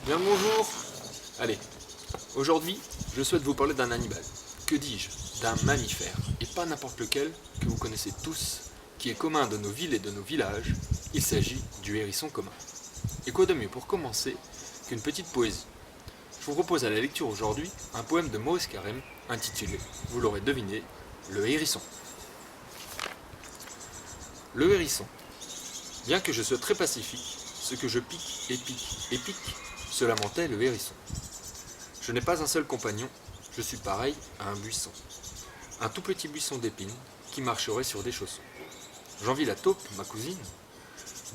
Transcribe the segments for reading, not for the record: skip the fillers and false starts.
Bien le bonjour. Allez, aujourd'hui, je souhaite vous parler d'un animal. Que dis-je? D'un mammifère, et pas n'importe lequel, que vous connaissez tous, qui est commun de nos villes et de nos villages. Il s'agit du hérisson commun. Et quoi de mieux pour commencer qu'une petite poésie? Je vous propose à la lecture aujourd'hui un poème de Maurice Carême intitulé, vous l'aurez deviné, Le hérisson. Le hérisson. Bien que je sois très pacifique, ce que je pique et pique et pique, se lamentait le hérisson. Je n'ai pas un seul compagnon, je suis pareil à un buisson. Un tout petit buisson d'épines qui marcherait sur des chaussons. J'envie la taupe, ma cousine,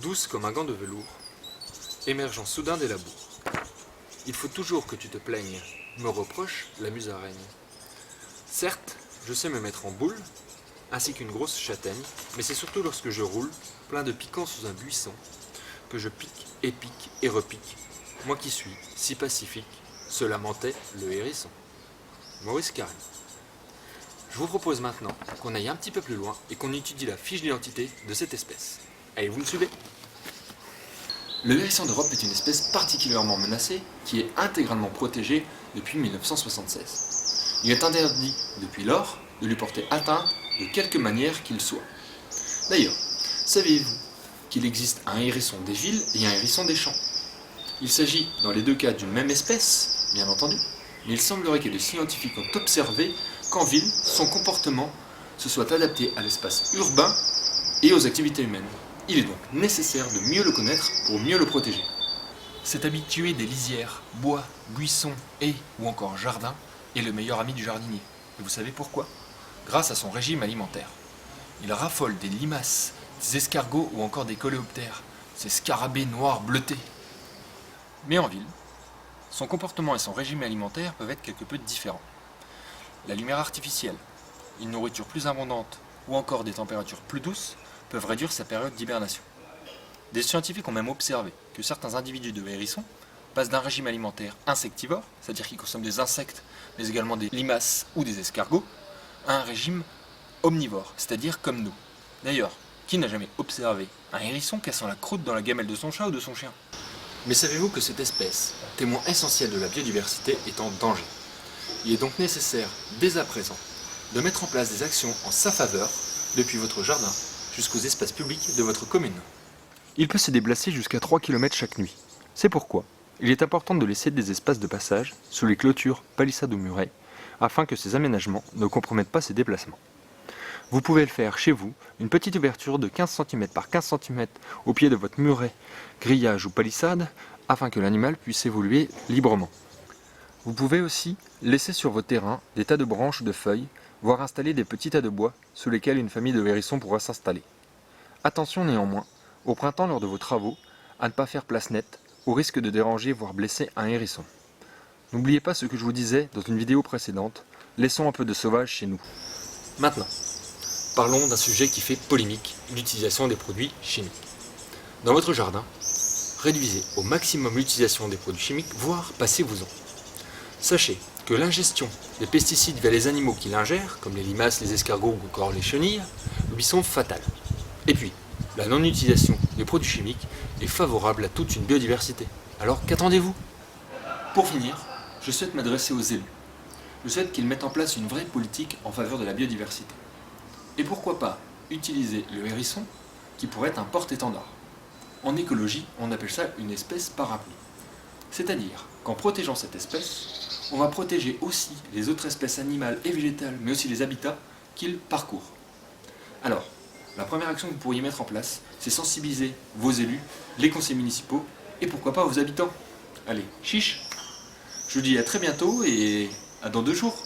douce comme un gant de velours, émergeant soudain des labours. Il faut toujours que tu te plaignes, me reproche la musaraigne. Certes, je sais me mettre en boule, ainsi qu'une grosse châtaigne, mais c'est surtout lorsque je roule, plein de piquants sous un buisson, que je pique et repique, moi qui suis si pacifique, se lamentait le hérisson. Maurice Carême. Je vous propose maintenant qu'on aille un petit peu plus loin et qu'on étudie la fiche d'identité de cette espèce. Allez, vous me suivez? Le hérisson d'Europe est une espèce particulièrement menacée qui est intégralement protégée depuis 1976. Il est interdit depuis lors de lui porter atteinte de quelque manière qu'il soit. D'ailleurs, saviez-vous qu'il existe un hérisson des villes et un hérisson des champs? Il s'agit dans les deux cas d'une même espèce, bien entendu, mais il semblerait que des scientifiques ont observé qu'en ville, son comportement se soit adapté à l'espace urbain et aux activités humaines. Il est donc nécessaire de mieux le connaître pour mieux le protéger. Cet habitué des lisières, bois, buissons, haies ou encore jardins est le meilleur ami du jardinier. Et vous savez pourquoi? Grâce à son régime alimentaire. Il raffole des limaces, des escargots ou encore des coléoptères, ces scarabées noirs bleutés. Mais en ville, son comportement et son régime alimentaire peuvent être quelque peu différents. La lumière artificielle, une nourriture plus abondante ou encore des températures plus douces peuvent réduire sa période d'hibernation. Des scientifiques ont même observé que certains individus de hérissons passent d'un régime alimentaire insectivore, c'est-à-dire qu'ils consomment des insectes, mais également des limaces ou des escargots, à un régime omnivore, c'est-à-dire comme nous. D'ailleurs, qui n'a jamais observé un hérisson cassant la croûte dans la gamelle de son chat ou de son chien? Mais savez-vous que cette espèce, témoin essentiel de la biodiversité, est en danger? Il est donc nécessaire, dès à présent, de mettre en place des actions en sa faveur, depuis votre jardin jusqu'aux espaces publics de votre commune. Il peut se déplacer jusqu'à 3 km chaque nuit. C'est pourquoi il est important de laisser des espaces de passage sous les clôtures, palissades ou murets, afin que ces aménagements ne compromettent pas ses déplacements. Vous pouvez le faire chez vous, une petite ouverture de 15 cm par 15 cm au pied de votre muret, grillage ou palissade, afin que l'animal puisse évoluer librement. Vous pouvez aussi laisser sur vos terrains des tas de branches ou de feuilles, voire installer des petits tas de bois sous lesquels une famille de hérissons pourra s'installer. Attention néanmoins, au printemps lors de vos travaux, à ne pas faire place nette, au risque de déranger voire blesser un hérisson. N'oubliez pas ce que je vous disais dans une vidéo précédente, laissons un peu de sauvage chez nous. Maintenant, parlons d'un sujet qui fait polémique, l'utilisation des produits chimiques. Dans votre jardin, réduisez au maximum l'utilisation des produits chimiques, voire passez-vous-en. Sachez que l'ingestion des pesticides via les animaux qui l'ingèrent, comme les limaces, les escargots ou encore les chenilles, lui sont fatales. Et puis, la non-utilisation des produits chimiques est favorable à toute une biodiversité. Alors qu'attendez-vous? Pour finir, je souhaite m'adresser aux élus. Je souhaite qu'ils mettent en place une vraie politique en faveur de la biodiversité. Et pourquoi pas utiliser le hérisson qui pourrait être un porte-étendard. En écologie, on appelle ça une espèce parapluie. C'est-à-dire qu'en protégeant cette espèce, on va protéger aussi les autres espèces animales et végétales, mais aussi les habitats qu'ils parcourent. Alors, la première action que vous pourriez mettre en place, c'est sensibiliser vos élus, les conseillers municipaux, et pourquoi pas vos habitants. Allez, chiche! Je vous dis à très bientôt et à dans 2 jours.